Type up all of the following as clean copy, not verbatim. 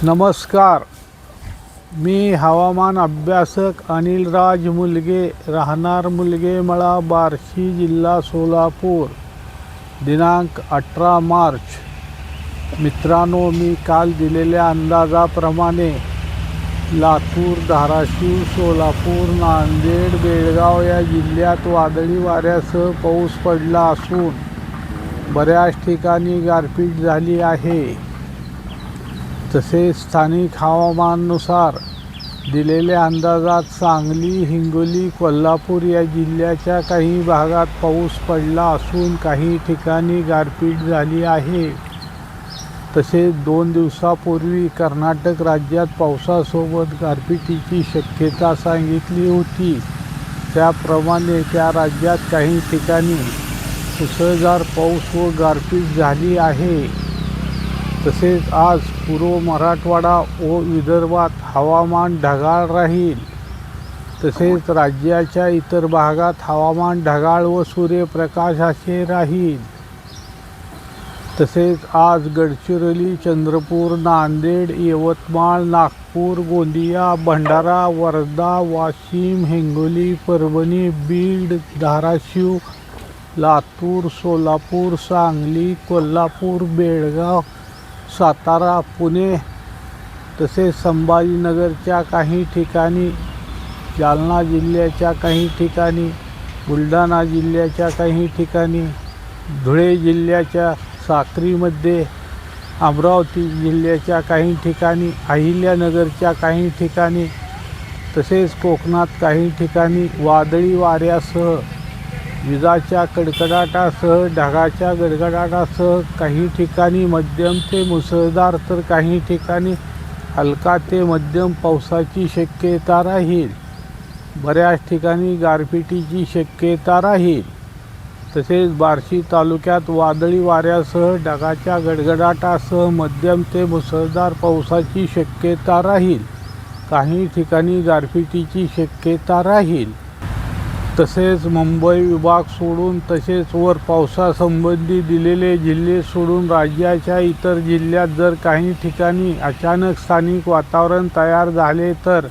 नमस्कार. मी हवामान अभ्यासक अनिलराज मुलगे, राहणार मुलगेमळा, बार्शी, जिल्हा सोलापूर. दिनांक 18 मार्च. मित्रांनो, मी काल दिलेल्या अंदाजाप्रमाणे लातूर, धाराशिव, सोलापूर, नांदेड, बेळगाव या जिल्ह्यात वादळी वाऱ्यासह पाऊस पडला असून बऱ्याच ठिकाणी गारपीट झाली आहे. तसेच स्थानिक हवामानानुसार दिलेल्या अंदाजात सांगली, हिंगोली, कोल्हापूर या जिल्ह्याच्या काही भागात पाऊस पडला असून काही ठिकाणी गारपीट झाली आहे. तसेच 2 दिवसापूर्वी कर्नाटक राज्यात पावसासोबत गारपिटीची शक्यता सांगितली होती. त्याप्रमाणे त्या राज्यात काही ठिकाणी मुसळधार पाऊस व गारपीट झाली आहे. तसेच आज पूर्व मराठवाडा व विदर्भात हवामान ढगाळ राहील. तसेच राज्याच्या इतर भागात हवामान ढगाळ व सूर्यप्रकाश असे राहील. तसेच आज गडचिरोली, चंद्रपूर, नांदेड, यवतमाळ, नागपूर, गोंदिया, भंडारा, वर्धा, वाशिम, हिंगोली, परभणी, बीड, धाराशिव, लातूर, सोलापूर, सांगली, कोल्हापूर, बेळगाव, सातारा, पुणे, तसेच संभाजीनगरच्या काही ठिकाणी, जालना जिल्ह्याच्या काही ठिकाणी, बुलढाणा जिल्ह्याच्या काही ठिकाणी, धुळे जिल्ह्याच्या साक्रीमध्ये, अमरावती जिल्ह्याच्या काही ठिकाणी, अहिल्यानगरच्या काही ठिकाणी, तसेच कोकणात काही ठिकाणी वादळी वाऱ्यासह, विजाच्या कडकडाटासह, ढगाच्या गडगडाटासह काही ठिकाणी मध्यम ते मुसळधार तर काही ठिकाणी हलका ते मध्यम पावसाची शक्यता राहील. बऱ्याच ठिकाणी गारपिटीची शक्यता राहील. तसेच बार्शी तालुक्यात वादळी वाऱ्यासह, ढगाच्या गडगडाटासह मध्यम ते मुसळधार पावसाची शक्यता राहील. काही ठिकाणी गारपिटीची शक्यता राहील. तसेच मुंबई विभाग सोडून, तसेच वर पावसासंबंधी दिलेले जिल्हे सोडून राज्याच्या इतर जिल्ह्यात जर काही ठिकाणी अचानक स्थानिक वातावरण तयार झाले तर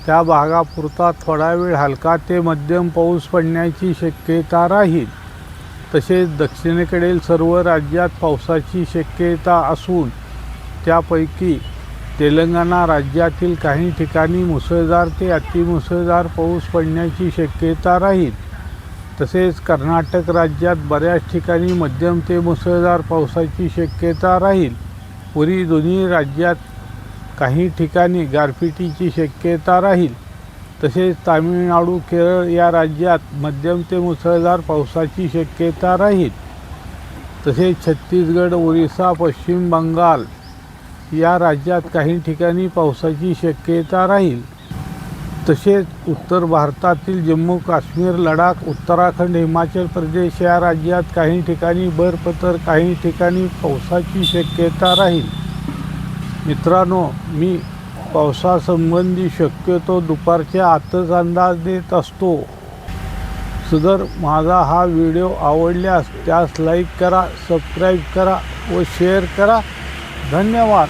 त्या भागापुरता थोडा वेळ हलका ते मध्यम पाऊस पडण्याची शक्यता राहील. तसेच दक्षिणेकडील सर्व राज्यात पावसाची शक्यता असून त्यापैकी तेलंगणा राज्यातील काही ठिकाणी मुसळधार ते अतिमुसळधार पाऊस पडण्याची शक्यता राहील. तसेच कर्नाटक राज्यात बऱ्याच ठिकाणी मध्यम ते मुसळधार पावसाची शक्यता राहील. पुरी दोन्ही राज्यात काही ठिकाणी गारपिटीची शक्यता राहील. तसेच तामिळनाडू, केरळ या राज्यात मध्यम ते मुसळधार पावसाची शक्यता राहील. तसेच छत्तीसगड, ओरिसा, पश्चिम बंगाल या राज्यात काही ठिकाणी पावसाची शक्यता राहील. तसेच उत्तर भारतातील जम्मू काश्मीर, लडाख, उत्तराखंड, हिमाचल प्रदेश या राज्यात काही ठिकाणी बर्फ तर काही ठिकाणी पावसाची शक्यता राहील. मित्रांनो, मी पावसासंबंधी शक्यतो दुपारच्या आतच अंदाज देत असतो. जर माझा हा व्हिडिओ आवडल्यास त्यास लाईक करा, सबस्क्राईब करा व शेअर करा. धन्यवाद.